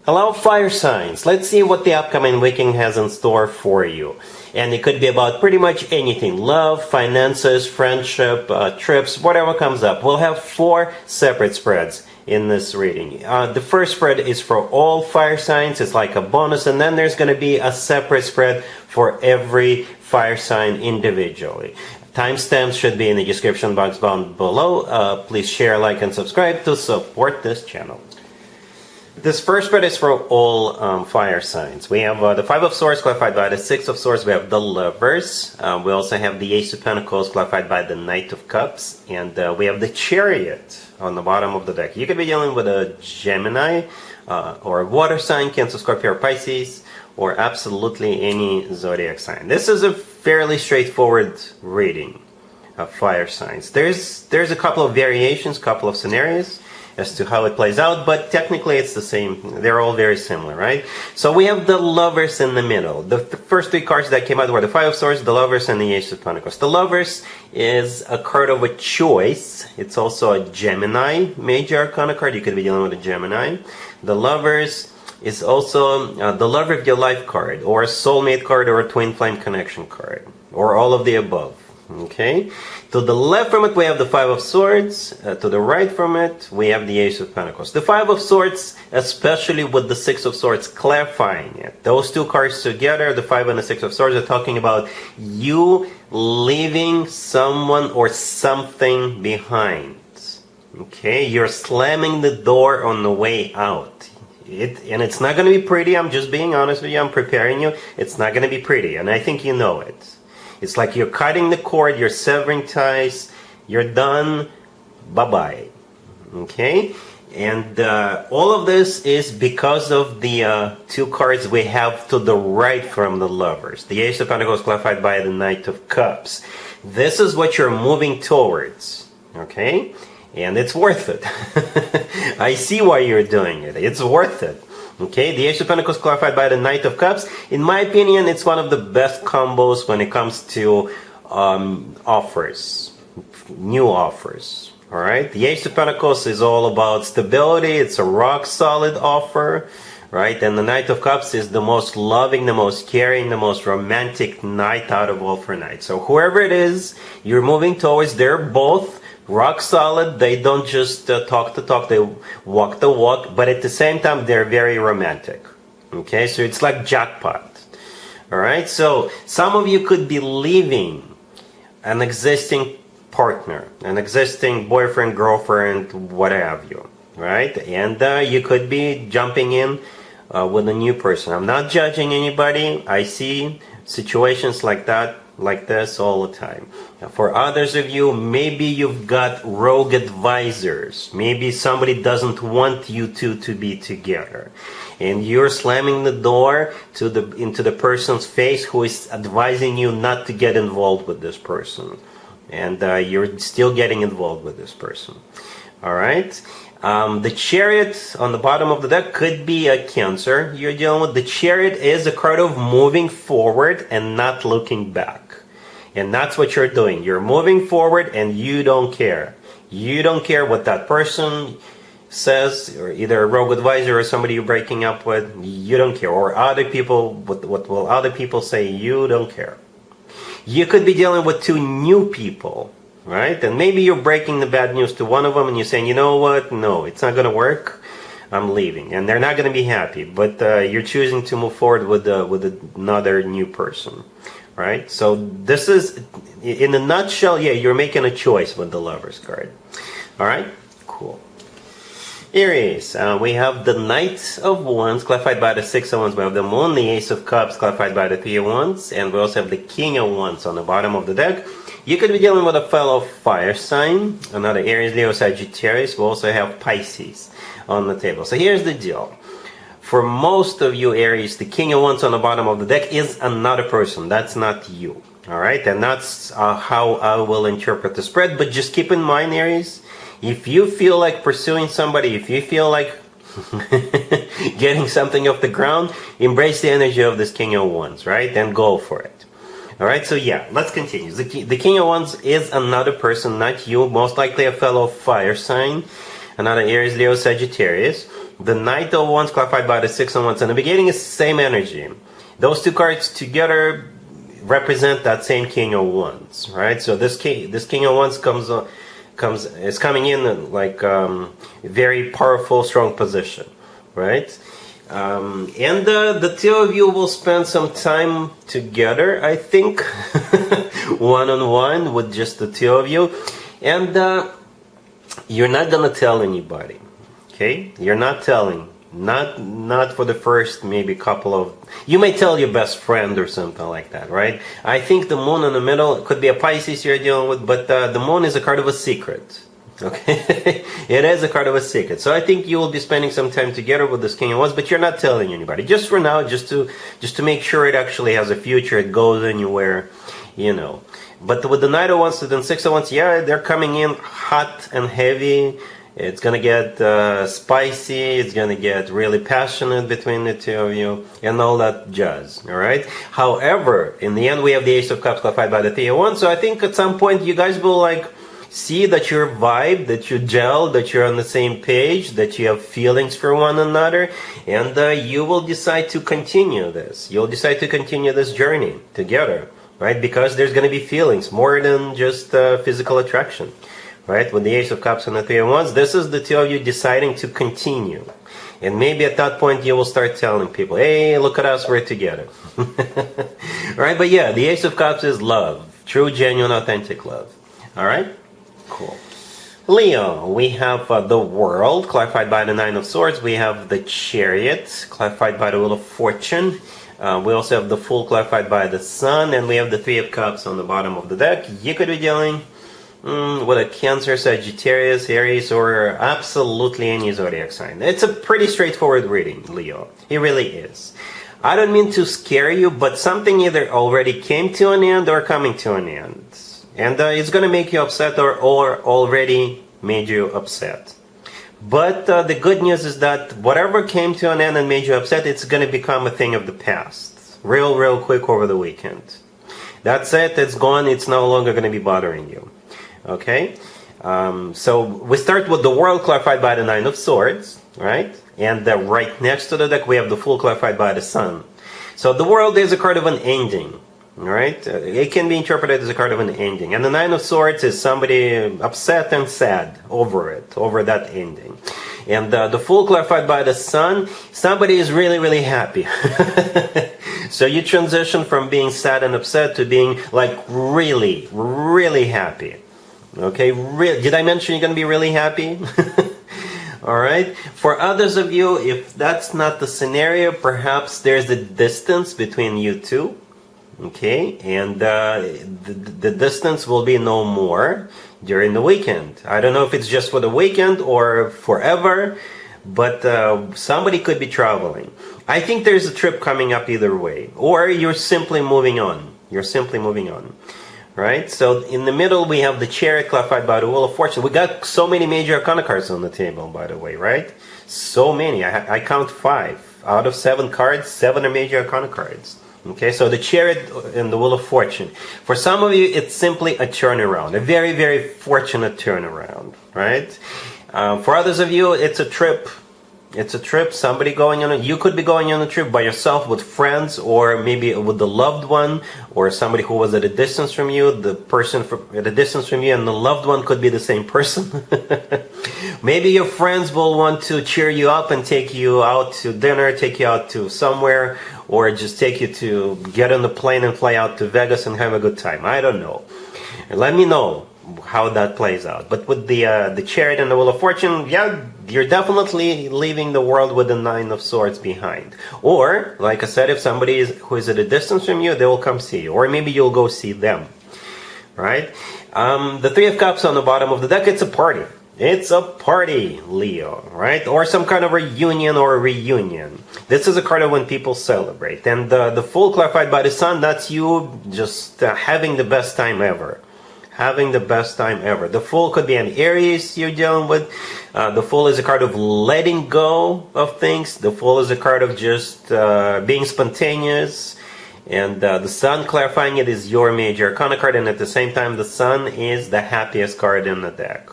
Hello, fire signs. Let's see what the upcoming weekend has in store for you. And it could be about pretty much anything. Love, finances, friendship, trips, whatever comes up. We'll have 4 separate spreads in this reading. The first spread is for all fire signs. It's like a bonus. And then there's going to be a separate spread for every fire sign individually. Timestamps should be in the description box down below. Please share, like, and subscribe to support this channel. This first spread is for all fire signs. We have the 5 of Swords clarified by the 6 of Swords. We have the Lovers. We also have the Ace of Pentacles clarified by the Knight of Cups. And we have the Chariot on the bottom of the deck. You could be dealing with a Gemini or a water sign, Cancer, Scorpio, or Pisces, or absolutely any zodiac sign. This is a fairly straightforward reading of fire signs. There's a couple of variations, couple of scenarios as to how it plays out, but technically it's the same. They're all very similar, right? So we have the Lovers in the middle. The first 3 cards that came out were the 5 of Swords, the Lovers, and the Ace of Pentacles. The Lovers is a card of a choice. It's also a Gemini major arcana card. You could be dealing with a Gemini. The Lovers is also the Lover of Your Life card, or a soulmate card, or a twin flame connection card, or all of the above. Okay, to the left from it we have the 5 of Swords, to the right from it we have the Ace of Pentacles. The 5 of Swords, especially with the 6 of Swords clarifying it. Those 2 cards together, the 5 and the 6 of Swords, are talking about you leaving someone or something behind. Okay, you're slamming the door on the way out. And it's not going to be pretty. I'm just being honest with you. I'm preparing you. It's not going to be pretty, and I think you know it. It's like you're cutting the cord, you're severing ties, you're done, bye-bye. Okay? And all of this is because of the 2 cards we have to the right from the Lovers. The Ace of Pentacles clarified by the Knight of Cups. This is what you're moving towards. Okay? And it's worth it. I see why you're doing it. It's worth it. Okay, the Ace of Pentacles clarified by the Knight of Cups. In my opinion, it's one of the best combos when it comes to offers, new offers. All right, the Ace of Pentacles is all about stability. It's a rock solid offer, right? And the Knight of Cups is the most loving, the most caring, the most romantic knight out of all 4 knights. So whoever it is you're moving towards, they're both rock solid. They don't just talk the talk, they walk the walk, but at the same time they're very romantic. Okay, so it's like jackpot. All right, so some of you could be leaving an existing partner, an existing boyfriend, girlfriend, what have you, right? And you could be jumping in with a new person. I'm not judging anybody. I see situations like that, like this all the time. For others of you, maybe you've got rogue advisors. Maybe somebody doesn't want you two to be together, and you're slamming the door into the person's face who is advising you not to get involved with this person, and you're still getting involved with this person. All right. The Chariot on the bottom of the deck could be a Cancer you're dealing with. The Chariot is a card of moving forward and not looking back. And that's what you're doing. You're moving forward and you don't care. You don't care what that person says, or either a rogue advisor or somebody you're breaking up with. You don't care. Or other people, what will other people say? You don't care. You could be dealing with 2 new people, right? And maybe you're breaking the bad news to one of them and you're saying, you know what? No, it's not going to work. I'm leaving. And they're not going to be happy. But you're choosing to move forward with another new person. Right? So this is, in a nutshell, yeah, you're making a choice with the Lovers card. All right? Cool. Aries, we have the Knight of Wands clarified by the 6 of Wands. We have the Moon, the Ace of Cups clarified by the 3 of Wands. And we also have the King of Wands on the bottom of the deck. You could be dealing with a fellow fire sign, another Aries, Leo, Sagittarius. We also have Pisces on the table. So here's the deal. For most of you Aries, the King of Wands on the bottom of the deck is another person. That's not you. All right? And that's how I will interpret the spread. But just keep in mind, Aries, if you feel like pursuing somebody, if you feel like getting something off the ground, embrace the energy of this King of Wands, right? And go for it. All right? So yeah, let's continue. The King of Wands is another person, not you. Most likely a fellow fire sign. Another Aries, Leo, Sagittarius. The Knight of Wands clarified by the Six of Wands. In the beginning, it's the same energy. Those two cards together represent that same King of Wands, right? So this King of Wands is coming in like very powerful, strong position, right? And the two of you will spend some time together, I think, one-on-one with just the two of you, and you're not gonna tell anybody, okay? You're not telling. Not for the first maybe couple of... You may tell your best friend or something like that, right? I think the moon in the middle could be a Pisces you're dealing with, but the moon is a card of a secret, okay? It is a card of a secret. So I think you will be spending some time together with this King of Wands, but you're not telling anybody. Just for now, just to make sure it actually has a future, it goes anywhere, you know. But with the Knight of Wands and the Six of Wands, yeah, they're coming in hot and heavy. It's gonna get spicy, it's gonna get really passionate between the two of you, and all that jazz, alright? However, in the end, we have the Ace of Cups clarified by the Three of Wands, so I think at some point you guys will like see that you're vibe, that you gel, that you're on the same page, that you have feelings for one another, and you will decide to continue this. You'll decide to continue this journey together, right? Because there's gonna be feelings, more than just physical attraction. Right, with the Ace of Cups and the Three of Wands, this is the two of you deciding to continue. And maybe at that point you will start telling people, hey, look at us, we're together. Right, but yeah, the Ace of Cups is love. True, genuine, authentic love. Alright? Cool. Leo, we have the World, clarified by the Nine of Swords. We have the Chariot, clarified by the Wheel of Fortune. We also have the Fool, clarified by the Sun. And we have the Three of Cups on the bottom of the deck. You could be dealing with a Cancer, Sagittarius, Aries, or absolutely any zodiac sign. It's a pretty straightforward reading, Leo. It really is. I don't mean to scare you, but something either already came to an end or coming to an end. And it's going to make you upset or already made you upset. But the good news is that whatever came to an end and made you upset, it's going to become a thing of the past. Real quick over the weekend. That's it, it's gone, it's no longer going to be bothering you. Okay, so we start with the World clarified by the Nine of Swords, right? And right next to the deck we have the Fool clarified by the Sun. So the World is a card of an ending, right? It can be interpreted as a card of an ending. And the Nine of Swords is somebody upset and sad over that ending. And the Fool clarified by the Sun, somebody is really happy. So you transition from being sad and upset to being like really happy. Okay, did I mention you're going to be really happy? Alright, for others of you, if that's not the scenario, perhaps there's a distance between you two. Okay, and the distance will be no more during the weekend. I don't know if it's just for the weekend or forever, but somebody could be traveling. I think there's a trip coming up either way, or you're simply moving on. Right? So in the middle we have the Chariot clarified by the Wheel of Fortune. We got so many major arcana cards on the table, by the way, right? So many. I count 5. Out of 7 cards, 7 are major arcana cards. Okay, so the Chariot and the Wheel of Fortune. For some of you, it's simply a turnaround. A very fortunate turnaround, right? For others of you, it's a trip. It's a trip, somebody going on you could be going on a trip by yourself with friends, or maybe with the loved one, or somebody who was at a distance from you. The person at a distance from you and the loved one could be the same person. Maybe your friends will want to cheer you up and take you out to dinner, take you out to somewhere, or just take you to get on the plane and fly out to Vegas and have a good time. I don't know. Let me know how that plays out. But with the Chariot and the Wheel of Fortune, yeah, you're definitely leaving the World with the Nine of Swords behind. Or, like I said, if somebody who is at a distance from you, they will come see you. Or maybe you'll go see them. Right? The Three of Cups on the bottom of the deck, it's a party. It's a party, Leo, right? Or some kind of reunion or a reunion. This is a card of when people celebrate. And the Fool clarified by the Sun, that's you just having the best time ever. Having the best time ever. The Fool could be an Aries you're dealing with. The Fool is a card of letting go of things. The Fool is a card of just being spontaneous. And the Sun, clarifying it, is your major arcana card. And at the same time, the Sun is the happiest card in the deck.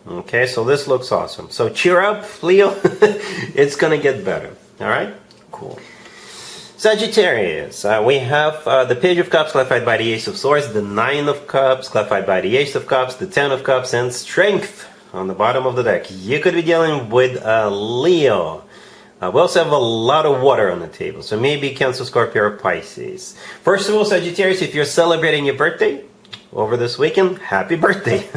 Okay, so this looks awesome. So cheer up, Leo. It's gonna get better. All right, cool. Sagittarius, we have the Page of Cups clarified by the Ace of Swords, the Nine of Cups clarified by the Ace of Cups, the Ten of Cups, and Strength on the bottom of the deck. You could be dealing with Leo. We also have a lot of water on the table, so maybe Cancer, Scorpio, or Pisces. First of all, Sagittarius, if you're celebrating your birthday over this weekend, happy birthday.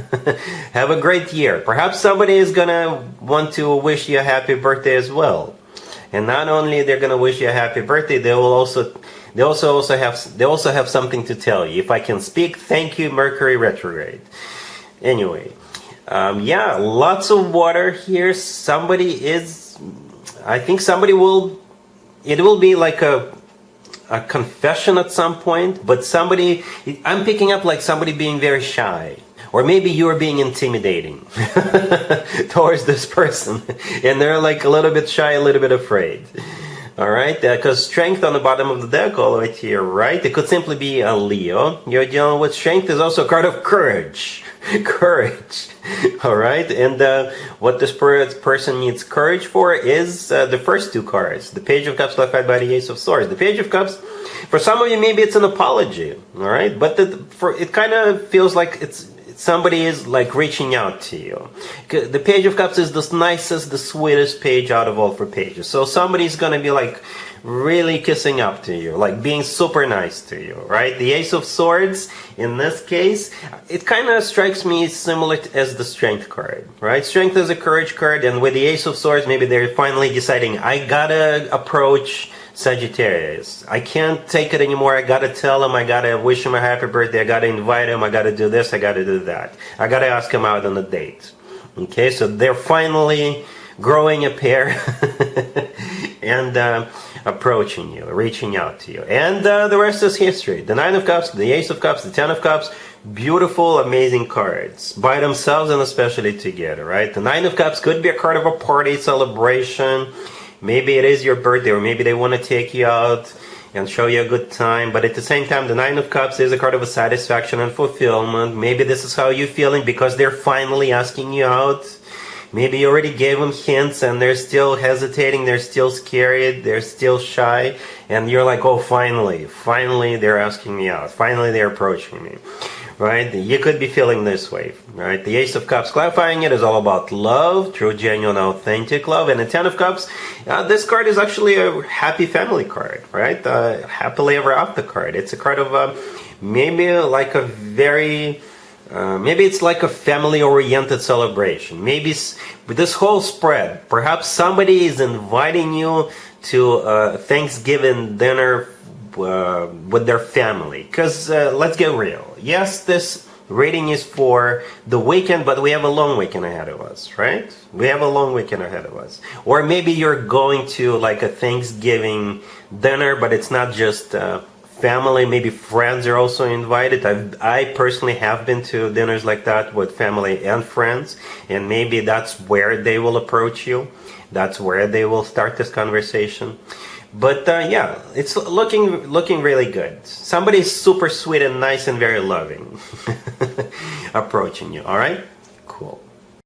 Have a great year. Perhaps somebody is gonna want to wish you a happy birthday as well. And not only they're gonna wish you a happy birthday, they also have something to tell you. If I can speak, thank you, Mercury retrograde. Anyway, yeah, lots of water here. I think somebody will. It will be like a confession at some point, but I'm picking up like somebody being very shy, or maybe you're being intimidating towards this person, and they're like a little bit shy, a little bit afraid. All right, because Strength on the bottom of the deck, all the way to your right, it could simply be a Leo. You're dealing with Strength is also a card of courage. Courage. All right, and what this person needs courage for is the first two cards, the Page of Cups clarified by the Ace of Swords. The Page of Cups, for some of you, maybe it's an apology. All right, but it kind of feels like somebody is like reaching out to you. The Page of Cups is the nicest, the sweetest page out of all four pages. So somebody's gonna be like really kissing up to you, like being super nice to you, right? The Ace of Swords, in this case, it kind of strikes me similar as the Strength card, right? Strength is a courage card, and with the Ace of Swords, maybe they're finally deciding, I gotta approach Sagittarius. I can't take it anymore. I gotta tell him, I gotta wish him a happy birthday, I gotta invite him, I gotta do this, I gotta do that. I gotta ask him out on a date. Okay, so they're finally growing a pair and approaching you, reaching out to you. And the rest is history. The Nine of Cups, the Ace of Cups, the Ten of Cups, beautiful, amazing cards. By themselves and especially together, right? The Nine of Cups could be a card of a party, celebration. Maybe it is your birthday, or maybe they want to take you out and show you a good time. But at the same time, the Nine of Cups is a card of a satisfaction and fulfillment. Maybe this is how you're feeling because they're finally asking you out. Maybe you already gave them hints and they're still hesitating, they're still scared, they're still shy. And you're like, oh, finally they're asking me out. Finally they're approaching me. Right? You could be feeling this way, right? The Ace of Cups, clarifying it, is all about love, true, genuine, authentic love. And the Ten of Cups, this card is actually a happy family card, right? Happily ever after card. It's a card of maybe like a very... maybe it's like a family-oriented celebration. Maybe this whole spread, perhaps somebody is inviting you to a Thanksgiving dinner with their family. Because let's get real. Yes, this reading is for the weekend, but we have a long weekend ahead of us, right? We have a long weekend ahead of us. Or maybe you're going to like a Thanksgiving dinner, but it's not just... family, maybe friends are also invited. I personally have been to dinners like that with family and friends, and maybe that's where they will approach you. That's where they will start this conversation. But yeah, it's looking really good. Somebody's super sweet and nice and very loving approaching you. All right, cool.